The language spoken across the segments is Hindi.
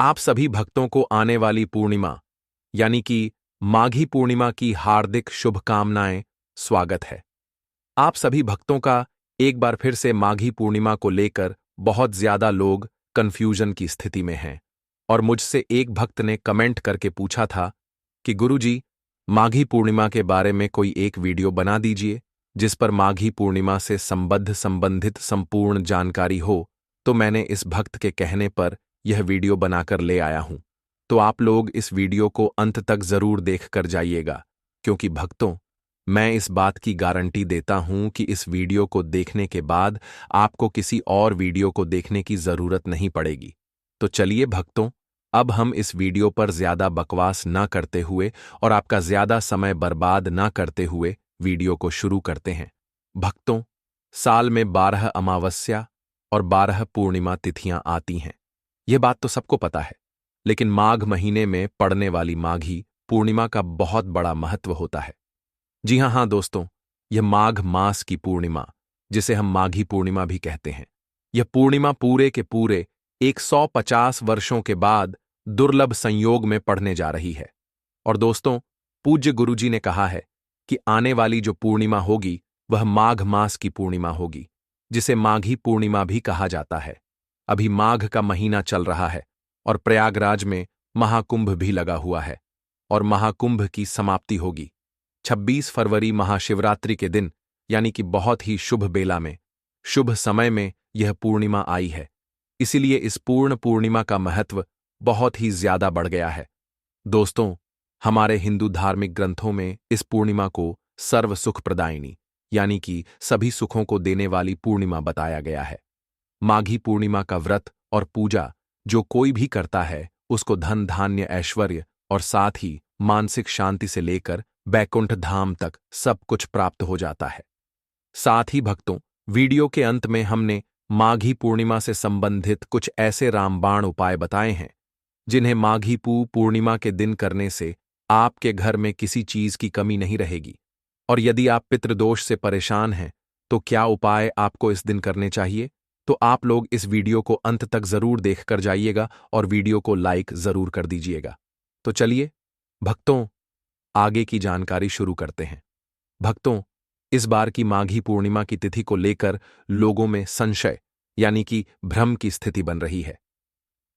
आप सभी भक्तों को आने वाली पूर्णिमा यानी कि माघी पूर्णिमा की हार्दिक शुभकामनाएं। स्वागत है आप सभी भक्तों का एक बार फिर से माघी पूर्णिमा को लेकर। बहुत ज्यादा लोग कंफ्यूजन की स्थिति में हैं और मुझसे एक भक्त ने कमेंट करके पूछा था कि गुरुजी, माघी पूर्णिमा के बारे में कोई एक वीडियो बना दीजिए जिस पर माघी पूर्णिमा से संबंधित संपूर्ण जानकारी हो। तो मैंने इस भक्त के कहने पर यह वीडियो बनाकर ले आया हूं। तो आप लोग इस वीडियो को अंत तक जरूर देख कर जाइएगा, क्योंकि भक्तों, मैं इस बात की गारंटी देता हूं कि इस वीडियो को देखने के बाद आपको किसी और वीडियो को देखने की जरूरत नहीं पड़ेगी। तो चलिए भक्तों, अब हम इस वीडियो पर ज्यादा बकवास ना करते हुए और आपका ज्यादा समय बर्बाद ना करते हुए वीडियो को शुरू करते हैं। भक्तों, साल में 12 अमावस्या और 12 पूर्णिमा तिथियां आती हैं। यह बात तो सबको पता है, लेकिन माघ महीने में पड़ने वाली माघी पूर्णिमा का बहुत बड़ा महत्व होता है। जी हाँ दोस्तों, यह माघ मास की पूर्णिमा, जिसे हम माघी पूर्णिमा भी कहते हैं, यह पूर्णिमा पूरे के पूरे 150 वर्षों के बाद दुर्लभ संयोग में पड़ने जा रही है। और दोस्तों, पूज्य गुरुजी ने कहा है कि आने वाली जो पूर्णिमा होगी वह माघ मास की पूर्णिमा होगी, जिसे माघी पूर्णिमा भी कहा जाता है। अभी माघ का महीना चल रहा है और प्रयागराज में महाकुंभ भी लगा हुआ है और महाकुंभ की समाप्ति होगी 26 फरवरी महाशिवरात्रि के दिन, यानी कि बहुत ही शुभ बेला में, शुभ समय में यह पूर्णिमा आई है। इसीलिए इस पूर्ण पूर्णिमा का महत्व बहुत ही ज्यादा बढ़ गया है। दोस्तों, हमारे हिंदू धार्मिक ग्रंथों में इस पूर्णिमा को सर्व सुख प्रदायिनी यानी कि सभी सुखों को देने वाली पूर्णिमा बताया गया है। माघी पूर्णिमा का व्रत और पूजा जो कोई भी करता है, उसको धन धान्य ऐश्वर्य और साथ ही मानसिक शांति से लेकर बैकुंठ धाम तक सब कुछ प्राप्त हो जाता है। साथ ही भक्तों, वीडियो के अंत में हमने माघी पूर्णिमा से संबंधित कुछ ऐसे रामबाण उपाय बताए हैं जिन्हें माघी पूर्णिमा के दिन करने से आपके घर में किसी चीज की कमी नहीं रहेगी। और यदि आप पितृदोष से परेशान हैं तो क्या उपाय आपको इस दिन करने चाहिए, तो आप लोग इस वीडियो को अंत तक जरूर देख कर जाइएगा और वीडियो को लाइक जरूर कर दीजिएगा। तो चलिए भक्तों, आगे की जानकारी शुरू करते हैं। भक्तों, इस बार की माघी पूर्णिमा की तिथि को लेकर लोगों में संशय यानी कि भ्रम की स्थिति बन रही है।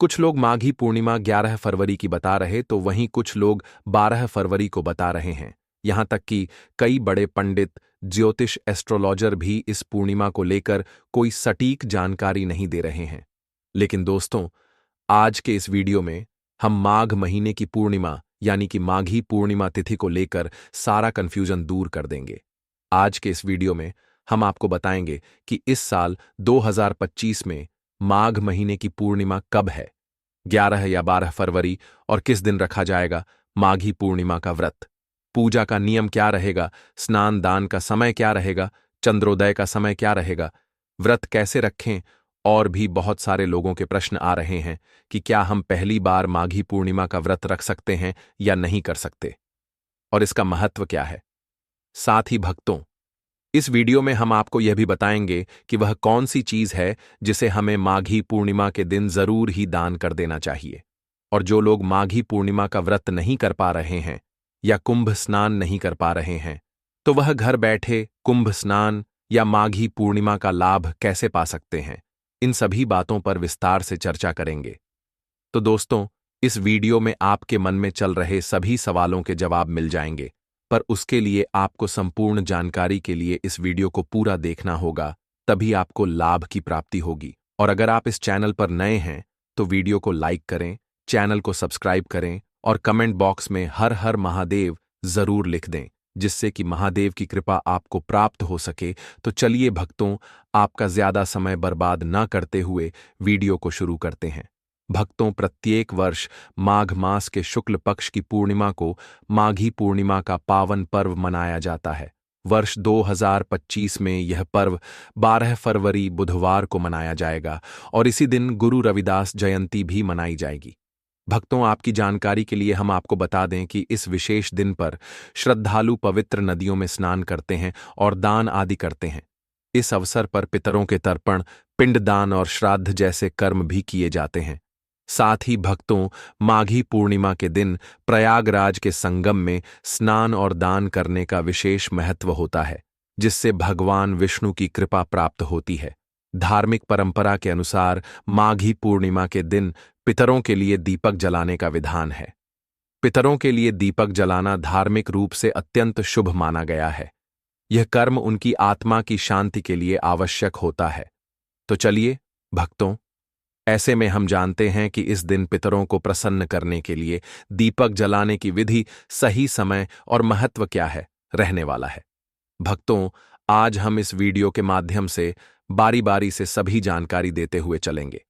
कुछ लोग माघी पूर्णिमा 11 फरवरी की बता रहे तो वहीं कुछ लोग 12 फरवरी को बता रहे हैं। यहां तक कि कई बड़े पंडित, ज्योतिष, एस्ट्रोलॉजर भी इस पूर्णिमा को लेकर कोई सटीक जानकारी नहीं दे रहे हैं। लेकिन दोस्तों, आज के इस वीडियो में हम माघ महीने की पूर्णिमा यानी कि माघी पूर्णिमा तिथि को लेकर सारा कंफ्यूजन दूर कर देंगे। आज के इस वीडियो में हम आपको बताएंगे कि इस साल 2025 में माघ महीने की पूर्णिमा कब है, 11 या 12 फरवरी, और किस दिन रखा जाएगा माघी पूर्णिमा का व्रत। पूजा का नियम क्या रहेगा, स्नान दान का समय क्या रहेगा, चंद्रोदय का समय क्या रहेगा, व्रत कैसे रखें, और भी बहुत सारे लोगों के प्रश्न आ रहे हैं कि क्या हम पहली बार माघी पूर्णिमा का व्रत रख सकते हैं या नहीं कर सकते, और इसका महत्व क्या है। साथ ही भक्तों, इस वीडियो में हम आपको यह भी बताएंगे कि वह कौन सी चीज है जिसे हमें माघी पूर्णिमा के दिन जरूर ही दान कर देना चाहिए। और जो लोग माघी पूर्णिमा का व्रत नहीं कर पा रहे हैं या कुंभ स्नान नहीं कर पा रहे हैं, तो वह घर बैठे कुंभ स्नान या माघी पूर्णिमा का लाभ कैसे पा सकते हैं, इन सभी बातों पर विस्तार से चर्चा करेंगे। तो दोस्तों, इस वीडियो में आपके मन में चल रहे सभी सवालों के जवाब मिल जाएंगे, पर उसके लिए आपको संपूर्ण जानकारी के लिए इस वीडियो को पूरा देखना होगा, तभी आपको लाभ की प्राप्ति होगी। और अगर आप इस चैनल पर नए हैं तो वीडियो को लाइक करें, चैनल को सब्सक्राइब करें और कमेंट बॉक्स में हर हर महादेव जरूर लिख दें, जिससे कि महादेव की कृपा आपको प्राप्त हो सके। तो चलिए भक्तों, आपका ज्यादा समय बर्बाद न करते हुए वीडियो को शुरू करते हैं। भक्तों, प्रत्येक वर्ष माघ मास के शुक्ल पक्ष की पूर्णिमा को माघी पूर्णिमा का पावन पर्व मनाया जाता है। वर्ष 2025 में यह पर्व 12 फरवरी बुधवार को मनाया जाएगा और इसी दिन गुरु रविदास जयंती भी मनाई जाएगी। भक्तों, आपकी जानकारी के लिए हम आपको बता दें कि इस विशेष दिन पर श्रद्धालु पवित्र नदियों में स्नान करते हैं और दान आदि करते हैं। इस अवसर पर पितरों के तर्पण, पिंडदान और श्राद्ध जैसे कर्म भी किए जाते हैं। साथ ही भक्तों, माघी पूर्णिमा के दिन प्रयागराज के संगम में स्नान और दान करने का विशेष महत्व होता है, जिससे भगवान विष्णु की कृपा प्राप्त होती है। धार्मिक परंपरा के अनुसार माघी पूर्णिमा के दिन पितरों के लिए दीपक जलाने का विधान है। पितरों के लिए दीपक जलाना धार्मिक रूप से अत्यंत शुभ माना गया है। यह कर्म उनकी आत्मा की शांति के लिए आवश्यक होता है। तो चलिए भक्तों, ऐसे में हम जानते हैं कि इस दिन पितरों को प्रसन्न करने के लिए दीपक जलाने की विधि, सही समय और महत्व क्या है, रहने वाला है। भक्तों, आज हम इस वीडियो के माध्यम से बारी बारी से सभी जानकारी देते हुए चलेंगे।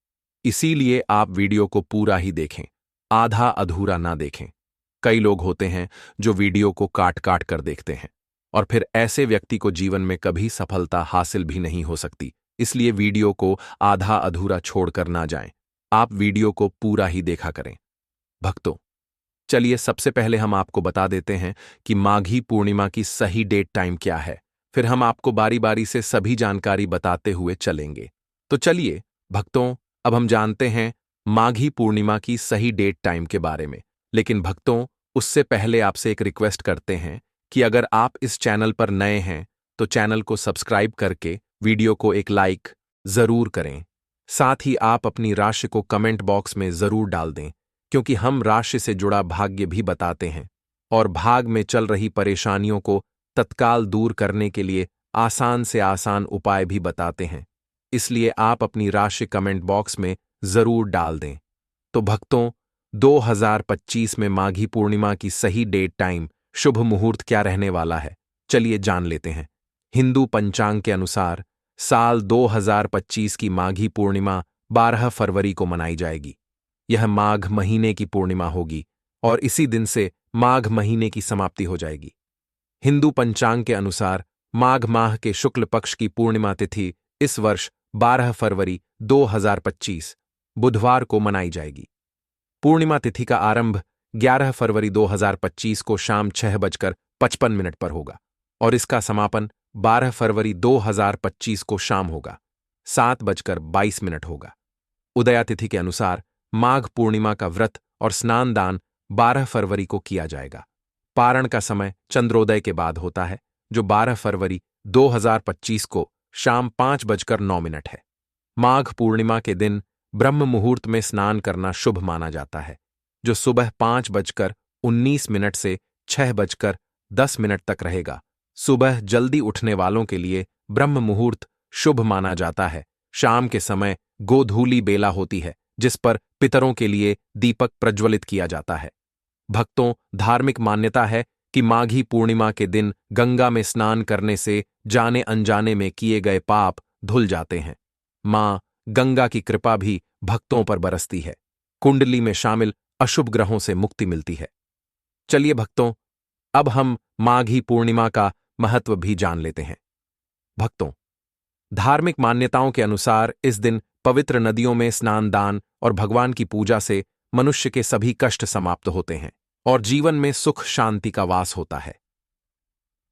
इसीलिए आप वीडियो को पूरा ही देखें, आधा अधूरा ना देखें। कई लोग होते हैं जो वीडियो को काट काट कर देखते हैं, और फिर ऐसे व्यक्ति को जीवन में कभी सफलता हासिल भी नहीं हो सकती। इसलिए वीडियो को आधा अधूरा छोड़कर ना जाएं, आप वीडियो को पूरा ही देखा करें। भक्तों, चलिए सबसे पहले हम आपको बता देते हैं कि माघी पूर्णिमा की सही डेट टाइम क्या है। फिर हम आपको बारी बारी से सभी जानकारी बताते हुए चलेंगे। तो चलिए भक्तों, अब हम जानते हैं माघी पूर्णिमा की सही डेट टाइम के बारे में। लेकिन भक्तों, उससे पहले आपसे एक रिक्वेस्ट करते हैं कि अगर आप इस चैनल पर नए हैं तो चैनल को सब्सक्राइब करके वीडियो को एक लाइक जरूर करें। साथ ही आप अपनी राशि को कमेंट बॉक्स में जरूर डाल दें, क्योंकि हम राशि से जुड़ा भाग्य भी बताते हैं और भाग में चल रही परेशानियों को तत्काल दूर करने के लिए आसान से आसान उपाय भी बताते हैं। इसलिए आप अपनी राशि कमेंट बॉक्स में जरूर डाल दें। तो भक्तों, 2025 में माघी पूर्णिमा की सही डेट टाइम, शुभ मुहूर्त क्या रहने वाला है, चलिए जान लेते हैं। हिंदू पंचांग के अनुसार साल 2025 की माघी पूर्णिमा 12 फरवरी को मनाई जाएगी। यह माघ महीने की पूर्णिमा होगी और इसी दिन से माघ महीने की समाप्ति हो जाएगी। हिंदू पंचांग के अनुसार माघ माह के शुक्ल पक्ष की पूर्णिमा तिथि इस वर्ष 12 फरवरी 2025 बुधवार को मनाई जाएगी। पूर्णिमा तिथि का आरंभ 11 फरवरी 2025 को शाम 6:55 पर होगा और इसका समापन 12 फरवरी 2025 को शाम होगा 7:22 होगा। उदया तिथि के अनुसार माघ पूर्णिमा का व्रत और स्नान दान 12 फरवरी को किया जाएगा। पारण का समय चंद्रोदय के बाद होता है, जो 12 फरवरी 2025 को शाम 5:09 है। माघ पूर्णिमा के दिन ब्रह्म मुहूर्त में स्नान करना शुभ माना जाता है, जो सुबह 5:19 से 6:10 तक रहेगा। सुबह जल्दी उठने वालों के लिए ब्रह्म मुहूर्त शुभ माना जाता है। शाम के समय गोधूली बेला होती है, जिस पर पितरों के लिए दीपक प्रज्वलित किया जाता है। भक्तों, धार्मिक मान्यता है कि माघी पूर्णिमा के दिन गंगा में स्नान करने से जाने अनजाने में किए गए पाप धुल जाते हैं। मां गंगा की कृपा भी भक्तों पर बरसती है। कुंडली में शामिल अशुभ ग्रहों से मुक्ति मिलती है। चलिए भक्तों, अब हम माघी पूर्णिमा का महत्व भी जान लेते हैं। भक्तों, धार्मिक मान्यताओं के अनुसार इस दिन पवित्र नदियों में स्नान दान और भगवान की पूजा से मनुष्य के सभी कष्ट समाप्त होते हैं और जीवन में सुख शांति का वास होता है।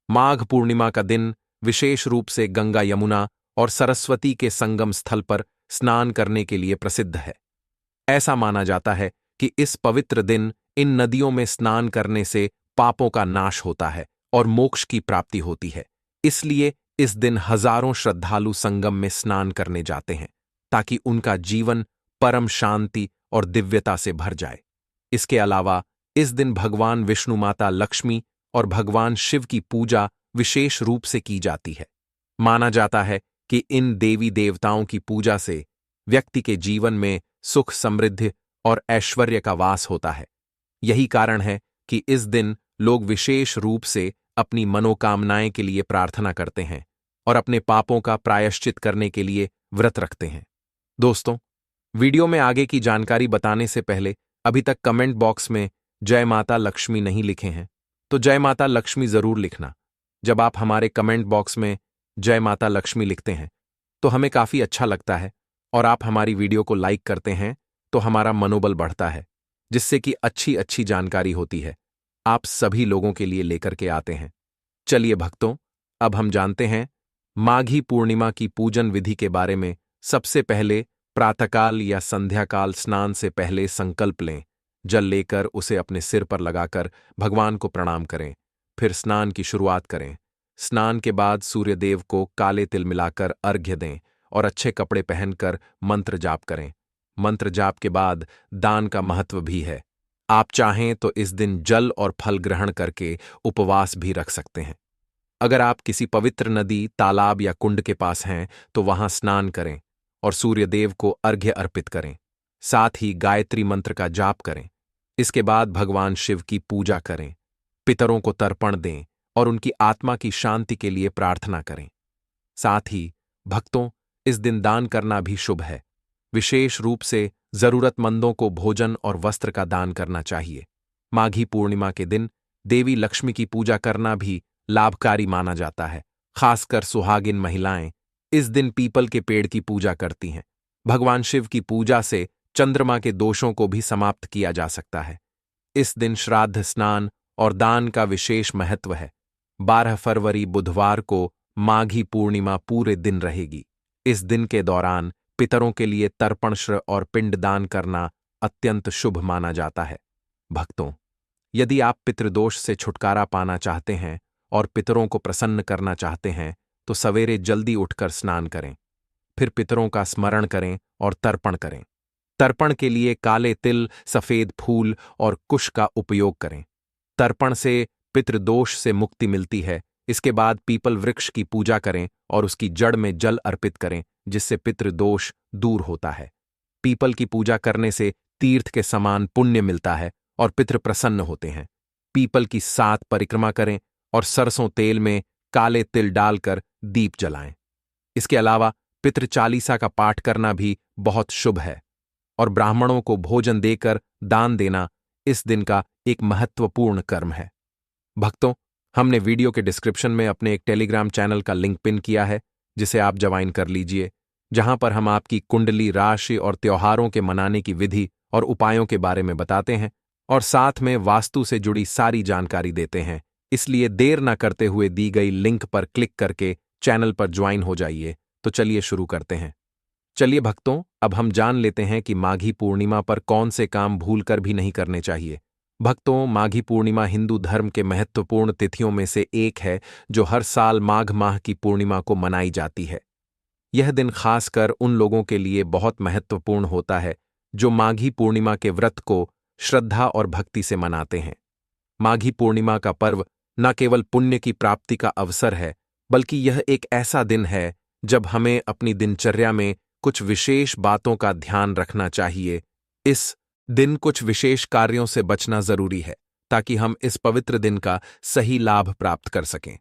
माघ पूर्णिमा का दिन विशेष रूप से गंगा, यमुना और सरस्वती के संगम स्थल पर स्नान करने के लिए प्रसिद्ध है। ऐसा माना जाता है कि इस पवित्र दिन इन नदियों में स्नान करने से पापों का नाश होता है और मोक्ष की प्राप्ति होती है। इसलिए इस दिन हजारों श्रद्धालु संगम में स्नान करने जाते हैं, ताकि उनका जीवन परम शांति और दिव्यता से भर जाए। इसके अलावा इस दिन भगवान विष्णु, माता लक्ष्मी और भगवान शिव की पूजा विशेष रूप से की जाती है। माना जाता है कि इन देवी देवताओं की पूजा से व्यक्ति के जीवन में सुख, समृद्धि और ऐश्वर्य का वास होता है। यही कारण है कि इस दिन लोग विशेष रूप से अपनी मनोकामनाएं के लिए प्रार्थना करते हैं और अपने पापों का प्रायश्चित करने के लिए व्रत रखते हैं। दोस्तों, वीडियो में आगे की जानकारी बताने से पहले अभी तक कमेंट बॉक्स में जय माता लक्ष्मी नहीं लिखे हैं, तो जय माता लक्ष्मी जरूर लिखना। जब आप हमारे कमेंट बॉक्स में जय माता लक्ष्मी लिखते हैं तो हमें काफी अच्छा लगता है, और आप हमारी वीडियो को लाइक करते हैं तो हमारा मनोबल बढ़ता है, जिससे कि अच्छी अच्छी जानकारी होती है आप सभी लोगों के लिए लेकर के आते हैं। चलिए भक्तों, अब हम जानते हैं माघी पूर्णिमा की पूजन विधि के बारे में। सबसे पहले प्रातःकाल या संध्याकाल स्नान से पहले संकल्प लें, जल लेकर उसे अपने सिर पर लगाकर भगवान को प्रणाम करें, फिर स्नान की शुरुआत करें। स्नान के बाद सूर्यदेव को काले तिल मिलाकर अर्घ्य दें और अच्छे कपड़े पहनकर मंत्र जाप करें। मंत्र जाप के बाद दान का महत्व भी है। आप चाहें तो इस दिन जल और फल ग्रहण करके उपवास भी रख सकते हैं। अगर आप किसी पवित्र नदी, तालाब या कुंड के पास हैं तो वहां स्नान करें और सूर्यदेव को अर्घ्य अर्पित करें। साथ ही गायत्री मंत्र का जाप करें। इसके बाद भगवान शिव की पूजा करें, पितरों को तर्पण दें और उनकी आत्मा की शांति के लिए प्रार्थना करें। साथ ही भक्तों, इस दिन दान करना भी शुभ है। विशेष रूप से जरूरतमंदों को भोजन और वस्त्र का दान करना चाहिए। माघी पूर्णिमा के दिन देवी लक्ष्मी की पूजा करना भी लाभकारी माना जाता है। खासकर सुहागिन महिलाएं इस दिन पीपल के पेड़ की पूजा करती हैं। भगवान शिव की पूजा से चंद्रमा के दोषों को भी समाप्त किया जा सकता है। इस दिन श्राद्ध, स्नान और दान का विशेष महत्व है। 12 फरवरी बुधवार को माघी पूर्णिमा पूरे दिन रहेगी। इस दिन के दौरान पितरों के लिए तर्पण श्र और पिंडदान करना अत्यंत शुभ माना जाता है। भक्तों, यदि आप पितृदोष से छुटकारा पाना चाहते हैं और पितरों को प्रसन्न करना चाहते हैं तो सवेरे जल्दी उठकर स्नान करें, फिर पितरों का स्मरण करें और तर्पण करें। तर्पण के लिए काले तिल, सफेद फूल और कुश का उपयोग करें। तर्पण से पितृदोष से मुक्ति मिलती है। इसके बाद पीपल वृक्ष की पूजा करें और उसकी जड़ में जल अर्पित करें, जिससे पितृदोष दूर होता है। पीपल की पूजा करने से तीर्थ के समान पुण्य मिलता है और पितृ प्रसन्न होते हैं। पीपल की 7 परिक्रमा करें और सरसों तेल में काले तिल डालकर दीप जलाएं। इसके अलावा पितृ चालीसा का पाठ करना भी बहुत शुभ है और ब्राह्मणों को भोजन देकर दान देना इस दिन का एक महत्वपूर्ण कर्म है। भक्तों, हमने वीडियो के डिस्क्रिप्शन में अपने एक टेलीग्राम चैनल का लिंक पिन किया है, जिसे आप ज्वाइन कर लीजिए, जहां पर हम आपकी कुंडली, राशि और त्योहारों के मनाने की विधि और उपायों के बारे में बताते हैं और साथ में वास्तु से जुड़ी सारी जानकारी देते हैं। इसलिए देर न करते हुए दी गई लिंक पर क्लिक करके चैनल पर ज्वाइन हो जाइए। तो चलिए शुरू करते हैं। चलिए भक्तों, अब हम जान लेते हैं कि माघी पूर्णिमा पर कौन से काम भूलकर भी नहीं करने चाहिए। भक्तों, माघी पूर्णिमा हिंदू धर्म के महत्वपूर्ण तिथियों में से एक है, जो हर साल माघ माह की पूर्णिमा को मनाई जाती है। यह दिन खासकर उन लोगों के लिए बहुत महत्वपूर्ण होता है जो माघी पूर्णिमा के व्रत को श्रद्धा और भक्ति से मनाते हैं। माघी पूर्णिमा का पर्व न केवल पुण्य की प्राप्ति का अवसर है, बल्कि यह एक ऐसा दिन है जब हमें अपनी दिनचर्या में कुछ विशेष बातों का ध्यान रखना चाहिए। इस दिन कुछ विशेष कार्यों से बचना जरूरी है ताकि हम इस पवित्र दिन का सही लाभ प्राप्त कर सकें।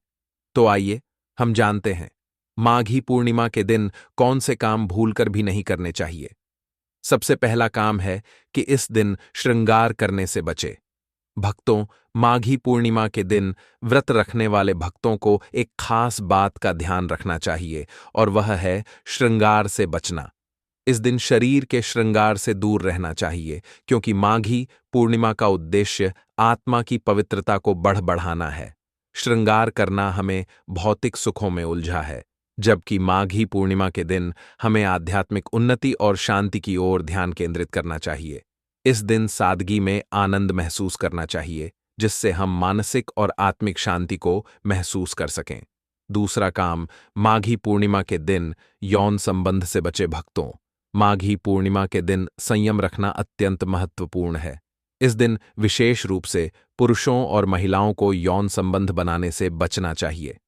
तो आइए हम जानते हैं माघी पूर्णिमा के दिन कौन से काम भूलकर भी नहीं करने चाहिए। सबसे पहला काम है कि इस दिन श्रृंगार करने से बचे। भक्तों, माघी पूर्णिमा के दिन व्रत रखने वाले भक्तों को एक खास बात का ध्यान रखना चाहिए और वह है श्रृंगार से बचना। इस दिन शरीर के श्रृंगार से दूर रहना चाहिए, क्योंकि माघी पूर्णिमा का उद्देश्य आत्मा की पवित्रता को बढ़ाना है। श्रृंगार करना हमें भौतिक सुखों में उलझा है, जबकि माघी पूर्णिमा के दिन हमें आध्यात्मिक उन्नति और शांति की ओर ध्यान केंद्रित करना चाहिए। इस दिन सादगी में आनंद महसूस करना चाहिए, जिससे हम मानसिक और आत्मिक शांति को महसूस कर सकें। दूसरा काम, माघी पूर्णिमा के दिन यौन संबंध से बचे। भक्तों, माघी पूर्णिमा के दिन संयम रखना अत्यंत महत्वपूर्ण है। इस दिन विशेष रूप से पुरुषों और महिलाओं को यौन संबंध बनाने से बचना चाहिए।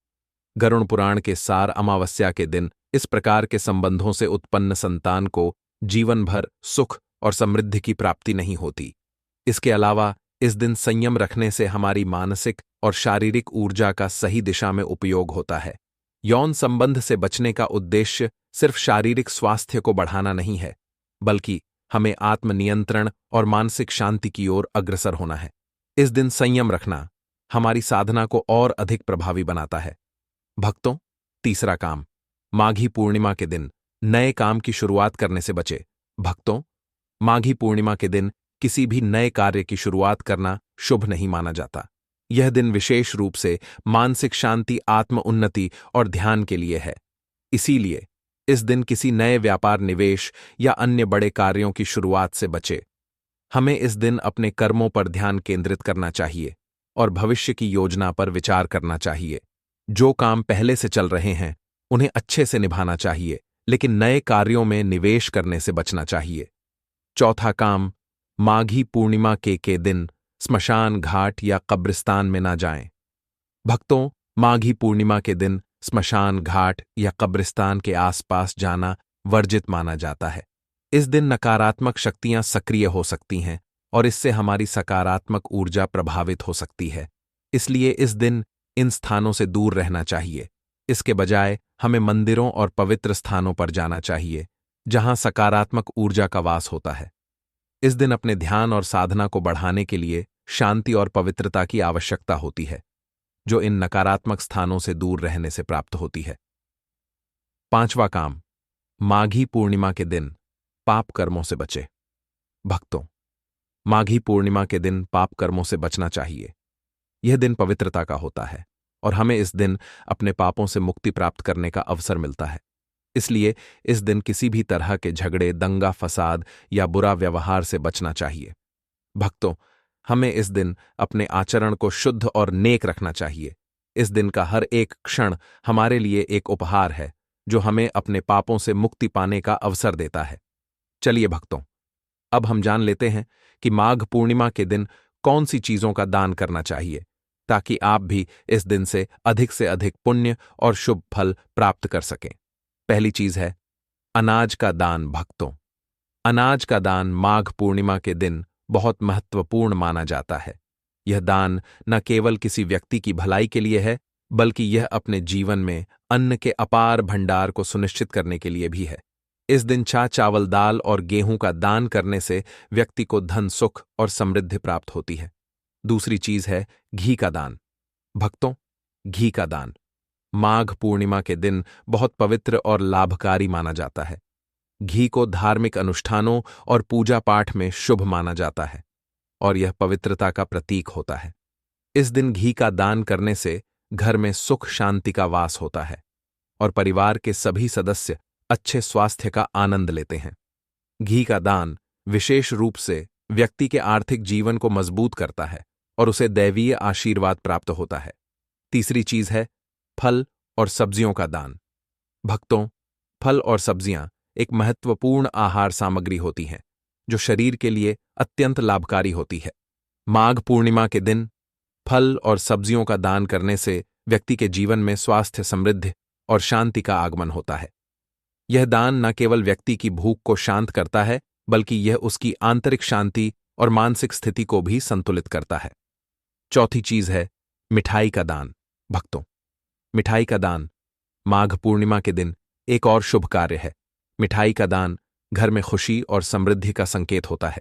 गरुड़ पुराण के सार अमावस्या के दिन इस प्रकार के संबंधों से उत्पन्न संतान को जीवन भर सुख और समृद्धि की प्राप्ति नहीं होती। इसके अलावा इस दिन संयम रखने से हमारी मानसिक और शारीरिक ऊर्जा का सही दिशा में उपयोग होता है। यौन संबंध से बचने का उद्देश्य सिर्फ शारीरिक स्वास्थ्य को बढ़ाना नहीं है, बल्कि हमें आत्मनियंत्रण और मानसिक शांति की ओर अग्रसर होना है। इस दिन संयम रखना हमारी साधना को और अधिक प्रभावी बनाता है। भक्तों, तीसरा काम, माघी पूर्णिमा के दिन नए काम की शुरुआत करने से बचे। भक्तों, माघी पूर्णिमा के दिन किसी भी नए कार्य की शुरुआत करना शुभ नहीं माना जाता। यह दिन विशेष रूप से मानसिक शांति, आत्म उन्नति और ध्यान के लिए है। इसीलिए इस दिन किसी नए व्यापार, निवेश या अन्य बड़े कार्यों की शुरुआत से बचे। हमें इस दिन अपने कर्मों पर ध्यान केंद्रित करना चाहिए और भविष्य की योजना पर विचार करना चाहिए। जो काम पहले से चल रहे हैं उन्हें अच्छे से निभाना चाहिए, लेकिन नए कार्यों में निवेश करने से बचना चाहिए। चौथा काम, माघी पूर्णिमा के दिन स्मशान घाट या कब्रिस्तान में ना जाएं। भक्तों, माघी पूर्णिमा के दिन स्मशान घाट या कब्रिस्तान के आसपास जाना वर्जित माना जाता है। इस दिन नकारात्मक शक्तियां सक्रिय हो सकती हैं और इससे हमारी सकारात्मक ऊर्जा प्रभावित हो सकती है। इसलिए इस दिन इन स्थानों से दूर रहना चाहिए। इसके बजाय हमें मंदिरों और पवित्र स्थानों पर जाना चाहिए, जहां सकारात्मक ऊर्जा का वास होता है। इस दिन अपने ध्यान और साधना को बढ़ाने के लिए शांति और पवित्रता की आवश्यकता होती है, जो इन नकारात्मक स्थानों से दूर रहने से प्राप्त होती है। पांचवा काम, माघी पूर्णिमा के दिन पाप कर्मों से बचे। भक्तों, माघी पूर्णिमा के दिन पाप कर्मों से बचना चाहिए। यह दिन पवित्रता का होता है और हमें इस दिन अपने पापों से मुक्ति प्राप्त करने का अवसर मिलता है। इसलिए इस दिन किसी भी तरह के झगड़े, दंगा फसाद या बुरा व्यवहार से बचना चाहिए। भक्तों, हमें इस दिन अपने आचरण को शुद्ध और नेक रखना चाहिए। इस दिन का हर एक क्षण हमारे लिए एक उपहार है, जो हमें अपने पापों से मुक्ति पाने का अवसर देता है। चलिए भक्तों, अब हम जान लेते हैं कि माघ पूर्णिमा के दिन कौन सी चीजों का दान करना चाहिए, ताकि आप भी इस दिन से अधिक पुण्य और शुभ फल प्राप्त कर सकें। पहली चीज है अनाज का दान। भक्तों, अनाज का दान माघ पूर्णिमा के दिन बहुत महत्वपूर्ण माना जाता है। यह दान न केवल किसी व्यक्ति की भलाई के लिए है, बल्कि यह अपने जीवन में अन्न के अपार भंडार को सुनिश्चित करने के लिए भी है। इस दिन चावल, दाल और गेहूं का दान करने से व्यक्ति को धन, सुख और समृद्धि प्राप्त होती है। दूसरी चीज है घी का दान। भक्तों, घी का दान माघ पूर्णिमा के दिन बहुत पवित्र और लाभकारी माना जाता है। घी को धार्मिक अनुष्ठानों और पूजा पाठ में शुभ माना जाता है और यह पवित्रता का प्रतीक होता है। इस दिन घी का दान करने से घर में सुख शांति का वास होता है और परिवार के सभी सदस्य अच्छे स्वास्थ्य का आनंद लेते हैं। घी का दान विशेष रूप से व्यक्ति के आर्थिक जीवन को मजबूत करता है और उसे दैवीय आशीर्वाद प्राप्त होता है। तीसरी चीज है फल और सब्जियों का दान। भक्तों, फल और सब्जियां एक महत्वपूर्ण आहार सामग्री होती हैं, जो शरीर के लिए अत्यंत लाभकारी होती है। माघ पूर्णिमा के दिन फल और सब्जियों का दान करने से व्यक्ति के जीवन में स्वास्थ्य, समृद्धि और शांति का आगमन होता है। यह दान न केवल व्यक्ति की भूख को शांत करता है, बल्कि यह उसकी आंतरिक शांति और मानसिक स्थिति को भी संतुलित करता है। चौथी चीज है मिठाई का दान। भक्तों, मिठाई का दान माघ पूर्णिमा के दिन एक और शुभ कार्य है। मिठाई का दान घर में खुशी और समृद्धि का संकेत होता है।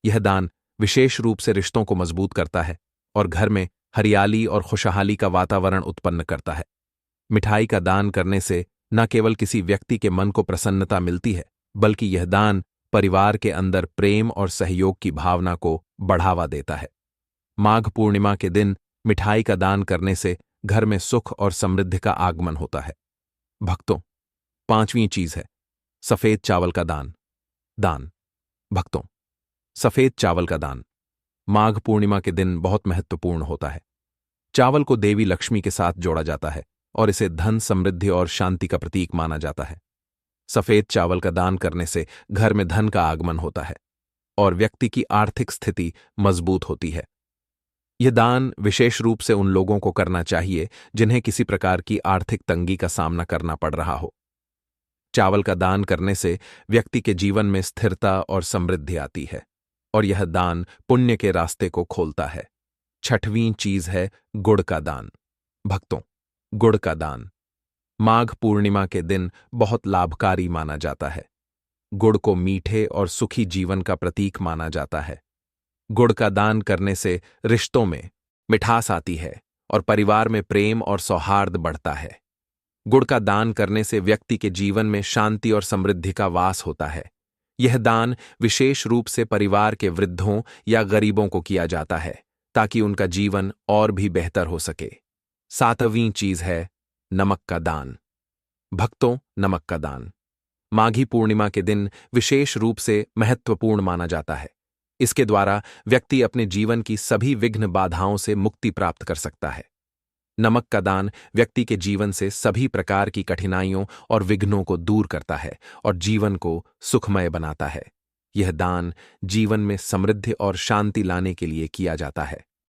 यह दान विशेष रूप से रिश्तों को मजबूत करता है और घर में हरियाली और खुशहाली का वातावरण उत्पन्न करता है। मिठाई का दान करने से न केवल किसी व्यक्ति के मन को प्रसन्नता मिलती है, बल्कि यह दान परिवार के अंदर प्रेम और सहयोग की भावना को बढ़ावा देता है। माघ पूर्णिमा के दिन मिठाई का दान करने से घर में सुख और समृद्धि का आगमन होता है। भक्तों, पांचवीं चीज है सफेद चावल का दान। भक्तों, सफेद चावल का दान माघ पूर्णिमा के दिन बहुत महत्वपूर्ण होता है। चावल को देवी लक्ष्मी के साथ जोड़ा जाता है और इसे धन, समृद्धि और शांति का प्रतीक माना जाता है। सफेद चावल का दान करने से घर में धन का आगमन होता है और व्यक्ति की आर्थिक स्थिति मजबूत होती है। यह दान विशेष रूप से उन लोगों को करना चाहिए जिन्हें किसी प्रकार की आर्थिक तंगी का सामना करना पड़ रहा हो। चावल का दान करने से व्यक्ति के जीवन में स्थिरता और समृद्धि आती है और यह दान पुण्य के रास्ते को खोलता है। छठवीं चीज है गुड़ का दान। भक्तों, गुड़ का दान माघ पूर्णिमा के दिन बहुत लाभकारी माना जाता है। गुड़ को मीठे और सुखी जीवन का प्रतीक माना जाता है। गुड़ का दान करने से रिश्तों में मिठास आती है और परिवार में प्रेम और सौहार्द बढ़ता है। गुड़ का दान करने से व्यक्ति के जीवन में शांति और समृद्धि का वास होता है। यह दान विशेष रूप से परिवार के वृद्धों या गरीबों को किया जाता है, ताकि उनका जीवन और भी बेहतर हो सके। सातवीं चीज है नमक का दान। भक्तों, नमक का दान माघी पूर्णिमा के दिन विशेष रूप से महत्वपूर्ण माना जाता है। इसके द्वारा व्यक्ति अपने जीवन की सभी विघ्न बाधाओं से मुक्ति प्राप्त कर सकता है। नमक का दान व्यक्ति के जीवन से सभी प्रकार की कठिनाइयों और विघ्नों को दूर करता है और जीवन को सुखमय बनाता है। यह दान जीवन में समृद्धि और शांति लाने के लिए किया जाता है।